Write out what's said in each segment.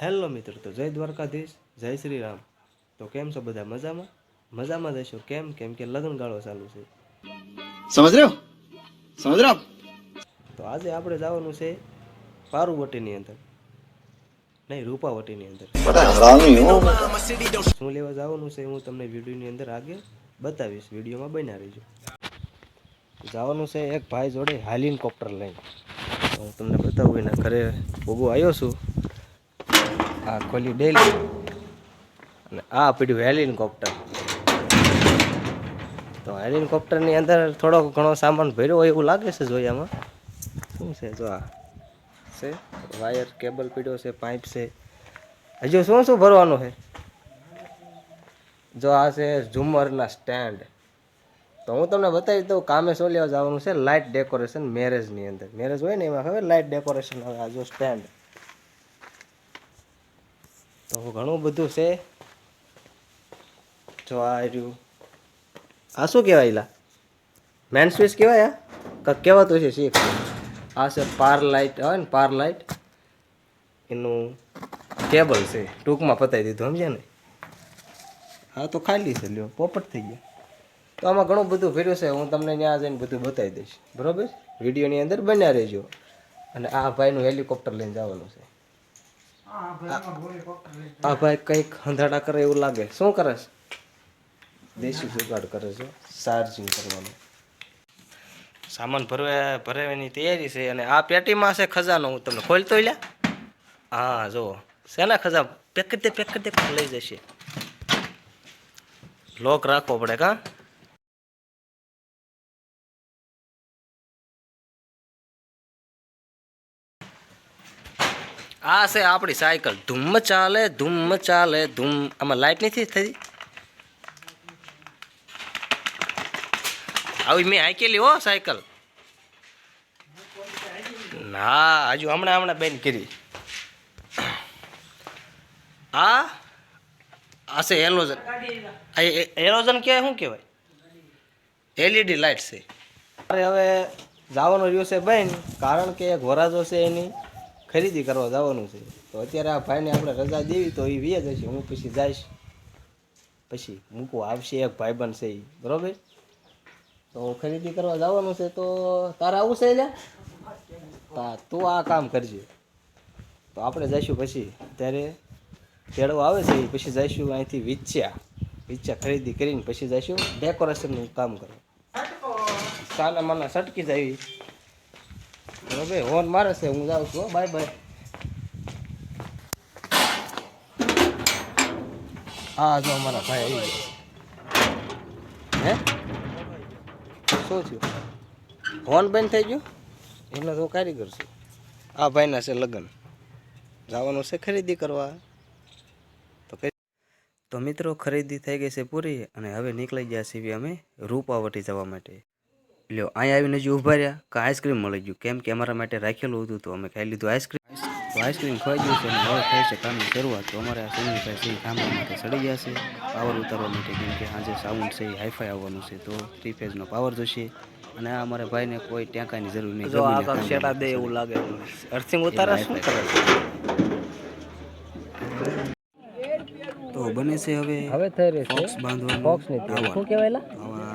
Hello મિત્રો, તો જય દ્વારકાધીશ, જય શ્રી રામ। તો કેમ છો બધા? મજામાં મજામાં જશો? કેમ કે લગ્ન ગાળો ચાલુ છે। समझ रहे हो समझ रहे हो आप। તો આજે આપણે જવાનું છે પારુવટીની અંદર, નહીં રૂપાવટીની અંદર। बड़ा हरामी हो। શું લેવા જવાનું છે હું તમને વિડીયોની અંદર આગળ બતાવીશ, વિડીયોમાં બન્યા રહીજો। જવાનું છે એક ભાઈ જોડે હેલિકોપ્ટર લઈને, હું તમને બતાવું એના ઘરે ભોગો આવ્યો છું। આ ખોલી ડેલી અને આ પડ્યું હેલિકોપ્ટર। તો હેલિકોપ્ટરની અંદર થોડો ઘણો સામાન ભર્યો હોય એવું લાગે છે જોયામાં। શું છે જો આ છે વાયર, કેબલ પડ્યો છે, પાઇપ છે, હજુ શું શું ભરવાનું છે। જો આ છે ઝુમરના સ્ટેન્ડ। તો હું તમને બતાવી દઉં કામે શું લેવા જવાનું છે, લાઇટ ડેકોરેશન મેરેજની અંદર। મેરેજ હોય ને એમાં ખબર લાઇટ ડેકોરેશન આવે। આ જો સ્ટેન્ડ, તો ઘણું બધું છે। જો આ રહ્યું, આ શું કહેવાય? લા મેન સ્વિચ કહેવાય? આ કહેવાતું છે શીખ। આ છે પાર લાઇટ આવે ને, પાર લાઇટ એનું કેબલ છે, ટૂંકમાં પતાવી દીધું, સમજ્યા ને? હા તો ખાલી છે, લ્યો પોપટ થઈ ગયા। તો આમાં ઘણું બધું ભર્યું છે, હું તમને ત્યાં જઈને બધું બતાવી દઈશ, બરાબર? વિડીયોની અંદર બન્યા રહેજો। અને આ ભાઈનું હેલિકોપ્ટર લઈને જવાનું છે। આ ભાઈ કંઈક હંધાડા કરે એવું લાગે। શું કરે છે? દેશી જુગાડ કરે છે, ચાર્જિંગ કરવાનું। સામાન ભરાવાની તૈયારી છે। અને આ પેટીમાં છે ખજાનો, હું તમને ખોલતો લ્યા। હા જો શેના ખજા, પેક કરી દે લઈ જશે। લોક રાખવો પડે કા? આ છે આપણી સાયકલ, ધૂમ ચાલે ધૂમ ચાલે ધૂમ। આમાં લાઈટ નથી થઈ, આવી મેં હાકેલી હો સાયકલ। ના હજુ હમણાં બેન કરી। આ આ છે હેલોજન, હેલોજન કહેવાય, શું કહેવાય? એલઈડી લાઇટ છે। અરે હવે જવાનું રહ્યું છે બેન, કારણ કે એક વરાજો છે એની ખરીદી કરવા જવાનું છે। તો અત્યારે આ ભાઈને આપણે રજા દેવી તો એ વ્યા જશે, હું પછી જઈશ, પછી મૂકવા આવશે એક ભાઈબંધ છે એ, બરાબર? તો ખરીદી કરવા જવાનું છે, તો તારે આવું છે ને? તું આ કામ કરજે, તો આપણે જઈશું પછી। ત્યારે તેડવા આવે છે એ પછી જઈશું અહીંથી વિચ્યા ખરીદી કરીને પછી જઈશું ડેકોરેશનનું કામ કરવા। સાના માના સટકી જાય, બરાબર? હોર્ન મારે છે, હું જાઉં છું, બાય બાય। હા જો અમારા ભાઈ આવી ગયા। હે શું થયું? હોર્ન બંધ થઈ ગયું? એમના તો કારીગર છું। આ ભાઈના છે લગ્ન, જવાનું છે ખરીદી કરવા। તો મિત્રો ખરીદી થઈ ગઈ છે પૂરી, અને હવે નીકળી ગયા છીએ અમે રૂપાવટી જવા માટે। લ્યો અહીંયા આવીને હજી ઊભા રહ્યા કે આઈસ્ક્રીમ મળી ગયું, કેમ કે અમારા માટે રાખેલું હતું, તો અમે ખાઈ લીધું આઈસ્ક્રીમ। તો આઈસ્ક્રીમ ખવાઈ ગયું છે અને હવે થાય છે કામની શરૂઆત। તો અમારે આ સુનિલભાઈ છે કામવા માટે ચડી ગયા છે, પાવર ઉતારવા માટે, કેમ કે આજે સાઉન્ડ છે એ હાઈફાઈ આવવાનું છે, તો 3 ફેઝનો પાવર જોશે। અને આ અમારા ભાઈને કોઈ ટેંકાની જરૂર નહીં, જો આ કામ શેડા દે એવું લાગે, અર્થિંગ ઉતારે શું કરે છે? તો બને છે હવે થઈ રહી ફોક્સ બાંધવાનું, ફોક્સ ની શું કહેવાય?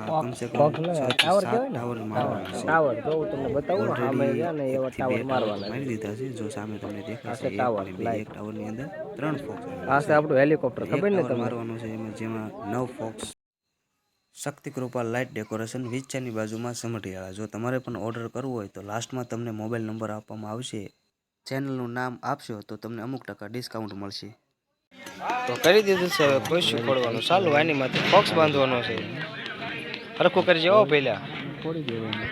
કમસે કમ 6 થી 7 ટાવર મારવાના છે। ટાવર જો તમને બતાવું, સામે ગયા ને એવા ટાવર મારવાના મારી દીધા છે। જો સામે તમને દેખાશે ટાવર, એક ટાવરની અંદર 3 ફોક્સ આ છે આપણું હેલિકોપ્ટર, ખબર ને તમને? મારવાનું છે જેમાં 9 ફોક્સ। શક્તિ કૃપા લાઇટ ડેકોરેશન, વિચ્યાની બાજુમાં સમઢિયાળા। જો તમારે પણ ઓર્ડર કરવો હોય તો લાસ્ટમાં તમને મોબાઈલ નંબર આપવામાં આવશે, ચેનલનું નામ આપશો તો તમને અમુક ટકા ડિસ્કાઉન્ટ મળશે। તો કરી દીધું છે, હવે ખુશી પડવાનું ચાલુ, આની માથે ફોક્સ બાંધવાનો છે। હરખું કરજે હો પહેલા, છોડી દેવાનું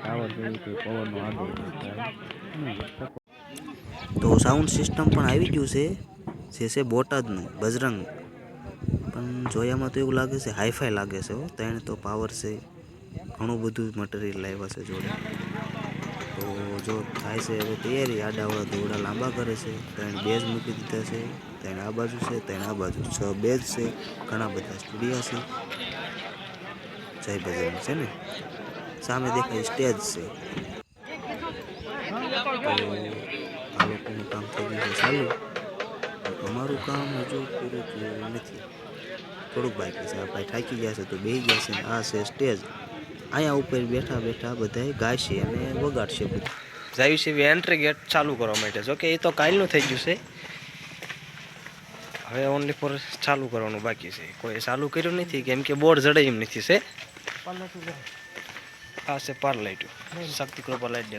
ટાવર જેવું કે પવનનો આડો। તો સાઉન્ડ સિસ્ટમ પણ આવી ગયું છે, જે છે બોટાદનું બજરંગ, પણ જોયામાં તો એવું લાગે છે હાઈફાઈ લાગે છે હો। ત્રણ તો પાવર છે, ઘણું બધું મટીરિયલ લાવ્યા છે જોડે। તો જો થાય છે હવે તૈયારી, આડાવાળા દોરડા લાંબા કરે છે, 3 બેઝ મૂકી દીધા છે, 3 આ બાજુ છે, 3 આ બાજુ, 6 બેઝ છે, ઘણા બધા સ્ટુડિયા છે। જય બજરંગ છે ને, સામે દેખાય સ્ટેજ છે। તો આ લોકોનું કામ થઈ ગયું છે ચાલુ, અમારું કામ હજુ પૂરું થયું નથી, થોડુંક બાકી છે. આ ભાઈ થાકી ગયા છે તો બેસી ગયા છે. આ છે સ્ટેજ, અહીંયા ઉપર બેઠા બેઠા બધાય ગાશે અને વગાડશે બધું. જાય છે એન્ટ્રી ગેટ ચાલુ કરવા માટે. જો કે એ તો કાલનું થઈ ગયું છે, હવે ઓનલી ફોર ચાલુ કરવાનું બાકી છે. કોઈ ચાલુ કર્યું નથી કેમ કે બોર્ડ જડે એમ નથી છે. આ છે પાર લાઈટ, શક્તિ કૃપા લાઈટ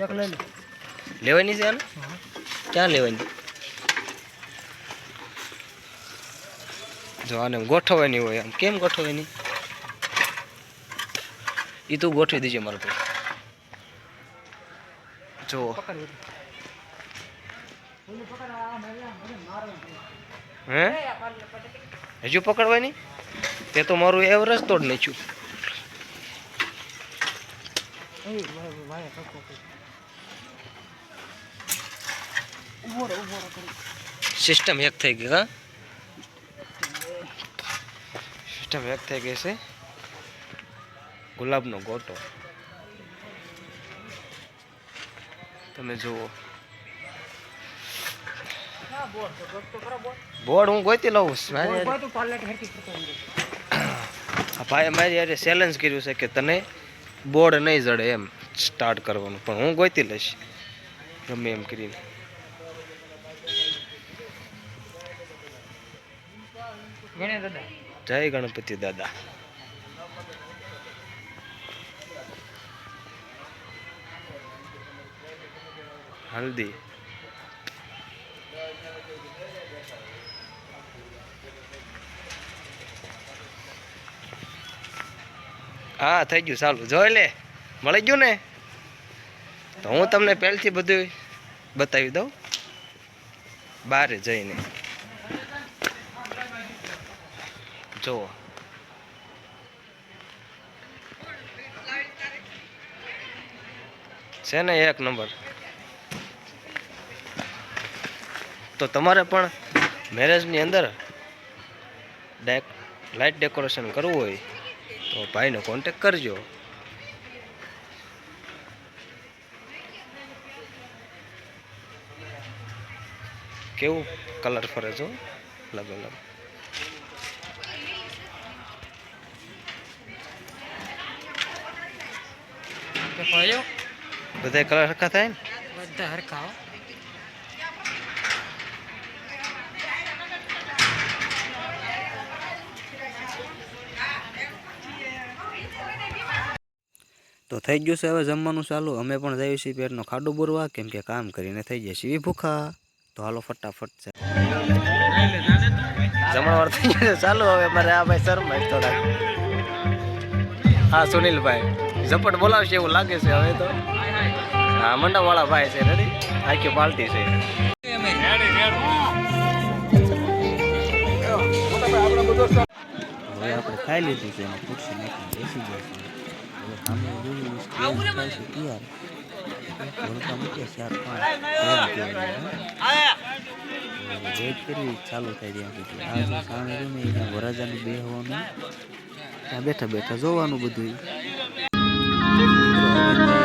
લેવાની છે. આને ક્યાં લેવાની? જો આને ગોઠવવાની હોય. આમ કેમ ગોઠવવાની એ તું ગોઠવી દીજે મારો ભાઈ. જો હે હજુ પકડવાની? તે તો મારું એવરેજ તોડ નાખ્યું. સિસ્ટમ હેક થઈ ગઈ. હા, સિસ્ટમ હેક થઈ ગઈ છે. ગુલાબનો ગોટો તમે જુઓ. બોર્ડ હું ગોતી લઉં. ભાઈ મારી યારે ચેલેન્જ કર્યું છે કે તને બોર્ડ નહીં જડે એમ સ્ટાર્ટ કરવાનું, પણ હું ગોતી લઈશ ગમે એમ કરીને. જય ગણપતિ દાદા. હલ્દી હા થઈ ગયું ચાલુ. જોઈ લે, મળી ગયું ને? તો હું તમને પહેલથી બધું બતાવી દઉં બહાર જઈને. જુઓ છે ને એક નંબર. તો તમારે પણ મેરેજની અંદર લાઇટ ડેકોરેશન કરવું હોય તો ભાઈનો કોન્ટેક કરજો. કેવું કલર ફરે છો અલગ અલગ. બધા કલર હરખા થાય ને? બધા હરખા. તો થઈ ગયું છે હવે જમવાનું ચાલુ. અમે પણ જઈએ છીએ પેટનો ખાડો બોરવા, કેમ કે કામ કરીને થઈ જાય છીએ ભૂખા. તો હાલો ફટાફટ છે જમણવાર થઈ ગયું ચાલુ. હવે મારે આ ભાઈ શરમાય થોડાક. હા સુનિલભાઈ ઝપટ બોલાવશે એવું લાગે છે હવે તો. હા મંડાવાળા ભાઈ છે. રેડી આખી પાર્ટી છે. હવે આપણે ખાઈ લીધું છે અને ખુરશી નાખીને બેસી ગયા છે. હવે સામે જોયું થાય છે તૈયાર. ધોળકા મૂક્યા 4-5 વેઇટ કરવી ચાલુ થાય ત્યાં સુધી. આ જો સામે રહ્યું ને અહીંયા વરાજાનું બેહવાનું, ત્યાં બેઠા બેઠા જોવાનું બધું. હવે